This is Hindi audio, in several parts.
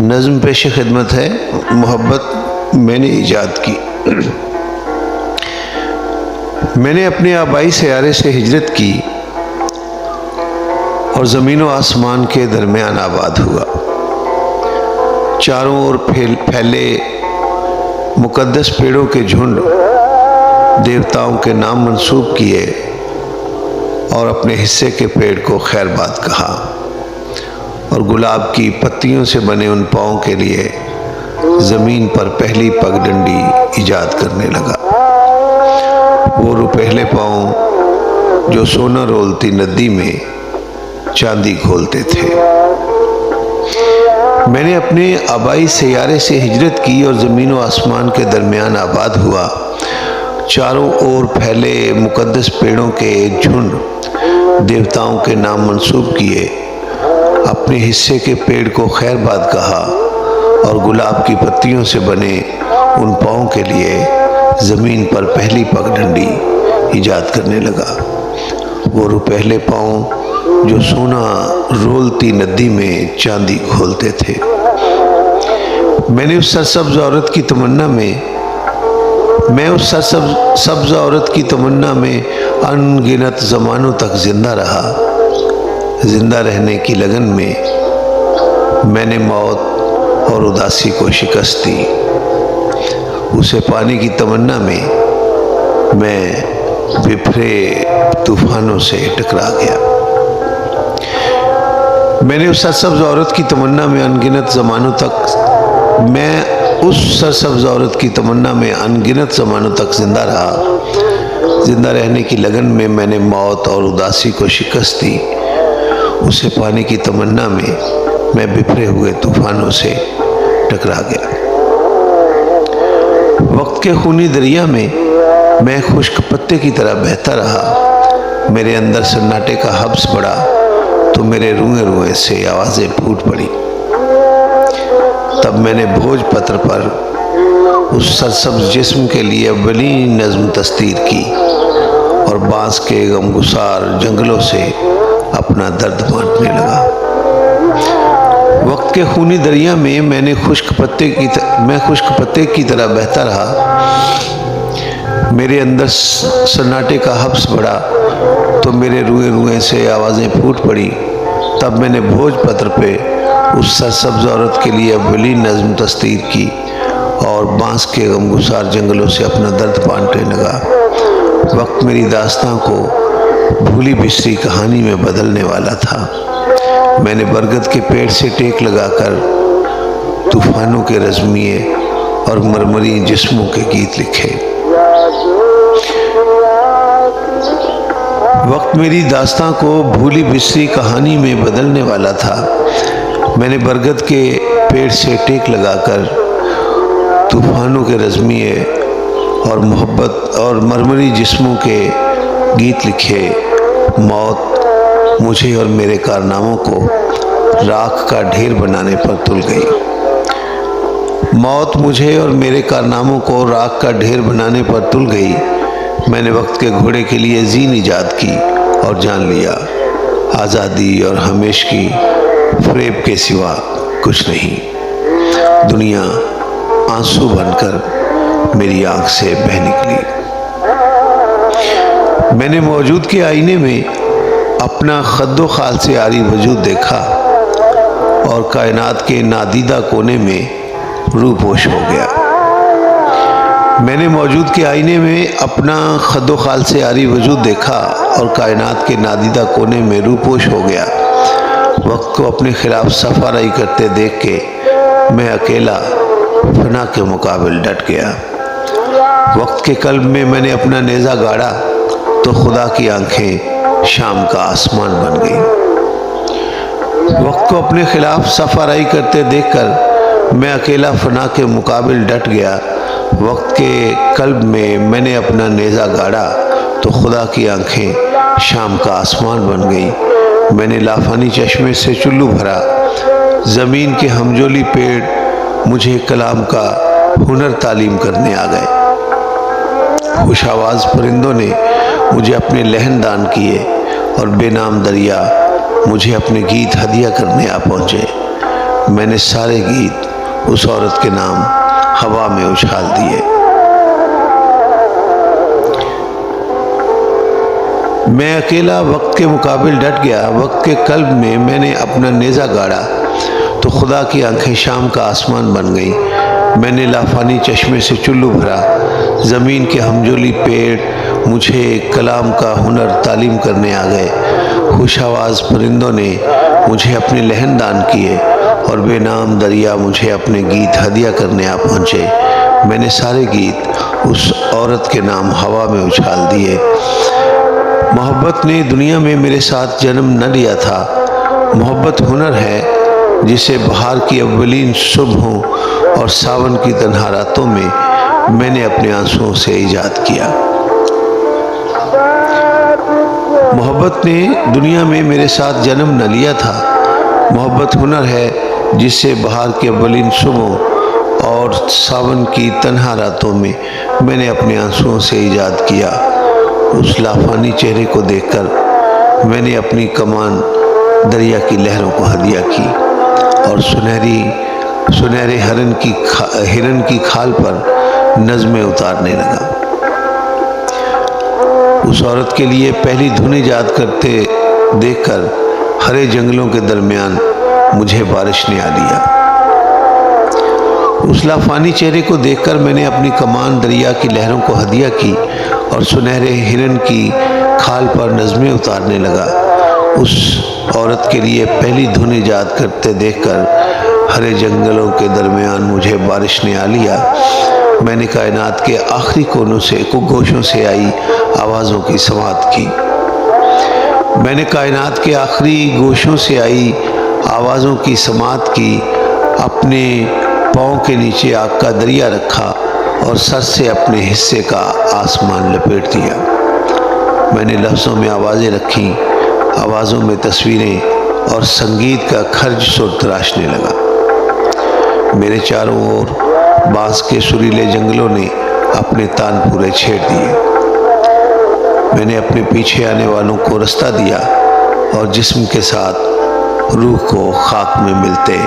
नज़्म पेश खिदमत है। मोहब्बत मैंने ईजाद की। मैंने अपने आबाई सयारे से हिजरत की और ज़मीन व आसमान के दरमियान आबाद हुआ। चारों ओर फैले मुकद्दस पेड़ों के झुंड देवताओं के नाम मंसूब किए और अपने हिस्से के पेड़ को खैरबाद कहा और गुलाब की पत्तियों से बने उन पाँव के लिए ज़मीन पर पहली पगडंडी ईजाद करने लगा। वो रुपहले पाँव जो सोना रोलती नदी में चांदी घोलते थे। मैंने अपने आबाई सयारे से हिजरत की और ज़मीन व आसमान के दरमियान आबाद हुआ। चारों ओर फैले मुकद्दस पेड़ों के एक झुंड देवताओं के नाम मंसूब किए, अपने हिस्से के पेड़ को खैरबाद कहा और गुलाब की पत्तियों से बने उन पाँव के लिए ज़मीन पर पहली पगडंडी ईजाद करने लगा। वो रुपहले पाँव जो सोना रोलती नदी में चांदी घोलते थे। मैंने उस सरसब्ज़ औरत की तमन्ना में सब्ज़ औरत की तमन्ना में अनगिनत ज़मानों तक ज़िंदा रहा। ज़िंदा रहने की लगन में मैंने मौत और उदासी को शिकस्त दी। उसे पाने की तमन्ना में मैं बिफरे तूफानों से टकरा गया। मैंने उस सरसब्ज़ औरत की तमन्ना में अनगिनत ज़मानों तक ज़िंदा रहा। ज़िंदा रहने की लगन में मैंने मौत और उदासी को शिकस्त दी। उसे पाने की तमन्ना में मैं बिफरे हुए तूफानों से टकरा गया। वक्त के खूनी दरिया में मैं खुश्क पत्ते की तरह बहता रहा। मेरे अंदर सन्नाटे का हब्स बढ़ा तो मेरे रुएं से आवाज़ें फूट पड़ी। तब मैंने भोजपत्र पर उस सरसब्ज़ जिस्म के लिए अव्वलीन नज़्म तस्तीर की और बांस के गमगुसार जंगलों से अपना दर्द बांटने लगा। वक्त के खूनी दरिया में मैं खुश्क पत्ते की तरह बहता रहा। मेरे अंदर सन्नाटे का हब्स बढ़ा तो मेरे रुएं से आवाज़ें फूट पड़ी। तब मैंने भोजपत्र पे उस सरसब्ज़ औरत के लिए अव्वलीन नज़्म तस्तीर की और बांस के गमगुसार जंगलों से अपना दर्द बांटने लगा। वक्त मेरी दास्तां को भूली बिसरी कहानी में बदलने वाला था। मैंने बरगद के पेड़ से टेक लगाकर तूफानों के रज़्मिये और मरमरी जिस्मों के गीत लिखे। वक्त मेरी दास्तां को भूली बिसरी कहानी में बदलने वाला था। मैंने बरगद के पेड़ से टेक लगाकर तूफानों के रज़्मिये और मोहब्बत और मरमरी जिस्मों के गीत लिखे। मौत मुझे और मेरे कारनामों को राख का ढेर बनाने पर तुल गई। मौत मुझे और मेरे कारनामों को राख का ढेर बनाने पर तुल गई। मैंने वक्त के घोड़े के लिए जीन ईजाद की और जान लिया आज़ादी और हमेश की फ़रेब के सिवा कुछ नहीं। दुनिया आंसू बनकर मेरी आँख से बह निकली। मैंने मौजूद के आईने में अपना खद्दो खाल से आरी वजूद देखा और कायनात के नादीदा कोने में रूपोश हो गया। मैंने मौजूद के आईने में अपना खद्दो खाल से आरी वजूद देखा और कायनात के नादीदा कोने में रूपोश हो गया। वक्त को अपने खिलाफ सफाराई करते देख के मैं अकेला फना के मुकाबिल डट गया। वक्त के कल्ब में मैंने अपना नेज़ा गाड़ा तो खुदा की आंखें शाम का आसमान बन गई। वक्त को अपने खिलाफ सफाराई करते देखकर मैं अकेला फना के मुकाबिल डट गया। वक्त के कल्ब में मैंने अपना नेज़ा गाड़ा तो खुदा की आंखें शाम का आसमान बन गई। मैंने लाफानी चश्मे से चुल्लू भरा। ज़मीन के हमजोली पेड़ मुझे कलाम का हुनर तालीम करने आ गए। खुश आवाज़ परिंदों ने मुझे अपने लहन दान किए और बेनाम दरिया मुझे अपने गीत हदिया करने आ पहुँचे। मैंने सारे गीत उस औरत के नाम हवा में उछाल दिए। मैं अकेला वक्त के मुकाबिल डट गया। वक्त के कल्ब में मैंने अपना नेज़ा गाड़ा तो खुदा की आंखें शाम का आसमान बन गई। मैंने लाफानी चश्मे से चुल्लू भरा। ज़मीन के हमजोली पेड़ मुझे कलाम का हुनर तालीम करने आ गए। खुश आवाज़ परिंदों ने मुझे अपने लहन दान किए और बेनाम दरिया मुझे अपने गीत हदिया करने आ पहुँचे। मैंने सारे गीत उस औरत के नाम हवा में उछाल दिए। मोहब्बत ने दुनिया में मेरे साथ जन्म न लिया था। मोहब्बत हुनर है जिसे बहार की अव्वलीन सुबहों और सावन की तन्हा रातों में मैंने अपने आंसुओं से ईजाद किया। मोहब्बत ने दुनिया में मेरे साथ जन्म न लिया था। मोहब्बत हुनर है जिसे बहार की अव्वलीन सुबहों और सावन की तन्हा रातों में मैंने अपने आंसुओं से ईजाद किया। उस लाफानी चेहरे को देखकर मैंने अपनी कमान दरिया की लहरों को हदिया की और सुनहरे हिरन की खाल पर नज़्में उतारने लगा। उस औरत के लिए पहली धुन ईजाद करते देखकर हरे जंगलों के दरमियान मुझे बारिश ने आ लिया। उस लाफानी चेहरे को देखकर मैंने अपनी कमान दरिया की लहरों को हदिया की और सुनहरे हिरन की खाल पर नज़्में उतारने लगा। उस औरत के लिए पहली धुन ईजाद करते देखकर हरे जंगलों के दरमियान मुझे बारिश ने आ लिया। मैंने कायनात के आखिरी कोनों से गोशों से आई आवाज़ों की समाअत की। मैंने कायनात के आखिरी गोशों से आई आवाज़ों की समाअत की। अपने पाँव के नीचे आग का दरिया रखा और सर से अपने हिस्से का आसमान लपेट दिया। मैंने लफ्ज़ों में आवाज़ें रखीं, आवाज़ों में तस्वीरें और संगीत का खर्ज सुर तराशने लगा। मेरे चारों ओर बांस के सुरीले जंगलों ने अपने तान पूरे छेड़ दिए। मैंने अपने पीछे आने वालों को रास्ता दिया और जिस्म के साथ रूह को खाक में मिलते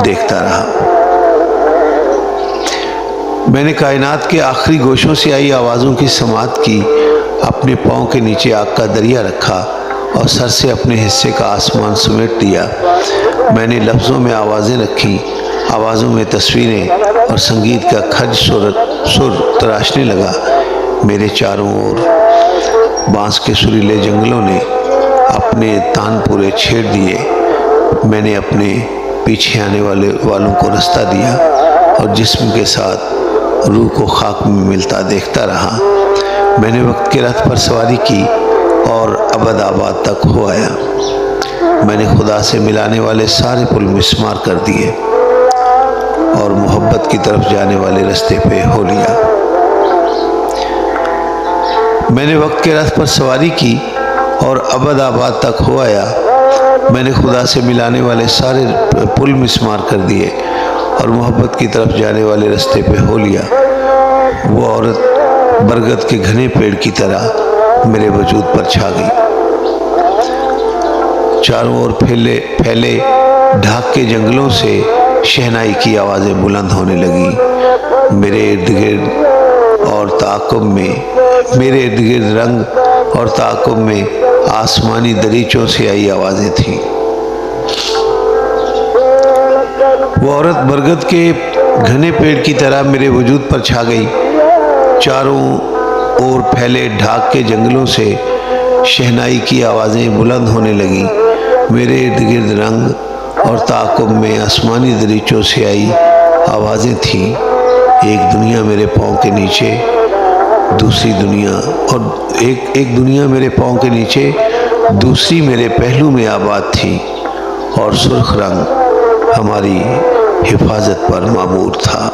देखता रहा। मैंने कायनात के आखिरी गोशों से आई आवाज़ों की समाअत की। अपने पाँव के नीचे आग का दरिया रखा और सर से अपने हिस्से का आसमान समेट दिया। मैंने लफ्ज़ों में आवाज़ें रखीं, आवाज़ों में तस्वीरें और संगीत का खर्ज सुर तराशने लगा। मेरे चारों ओर बांस के सुरीले जंगलों ने अपने तान पूरे छेड़ दिए। मैंने अपने पीछे आने वालों को रास्ता दिया और जिस्म के साथ रूह को खाक में मिलता देखता रहा। मैंने वक्त के रथ पर सवारी की और अबद आबाद तक हो आया। मैंने खुदा से मिलाने वाले सारे पुल मिस्मार कर दिए और मोहब्बत की तरफ जाने वाले रास्ते पे हो लिया। मैंने वक्त के रथ पर सवारी की और अबद आबाद तक हो आया। मैंने खुदा से मिलाने वाले सारे पुल मिस्मार कर दिए और मोहब्बत की तरफ जाने वाले रास्ते पे हो लिया। वो औरत बरगद के घने पेड़ की तरह मेरे वजूद पर छा गई। चारों ओर फैले ढाक के जंगलों से शहनाई की आवाज़ें बुलंद होने लगी। मेरे इर्द गिर्द रंग और ताक़ुब में आसमानी दरीचों से आई आवाज़ें थीं। वो औरत बरगद के घने पेड़ की तरह मेरे वजूद पर छा गई। चारों ओर फैले ढाक के जंगलों से शहनाई की आवाज़ें बुलंद होने लगी। मेरे इर्द गिर्द रंग और ताक़ुब में आसमानी दरीचों से आई आवाज़ें थीं। एक दुनिया मेरे पाँव के नीचे, दूसरी दुनिया और एक दुनिया मेरे पाँव के नीचे, दूसरी मेरे पहलू में आबाद थी और सुर्ख रंग हमारी हिफाजत पर मामूर था।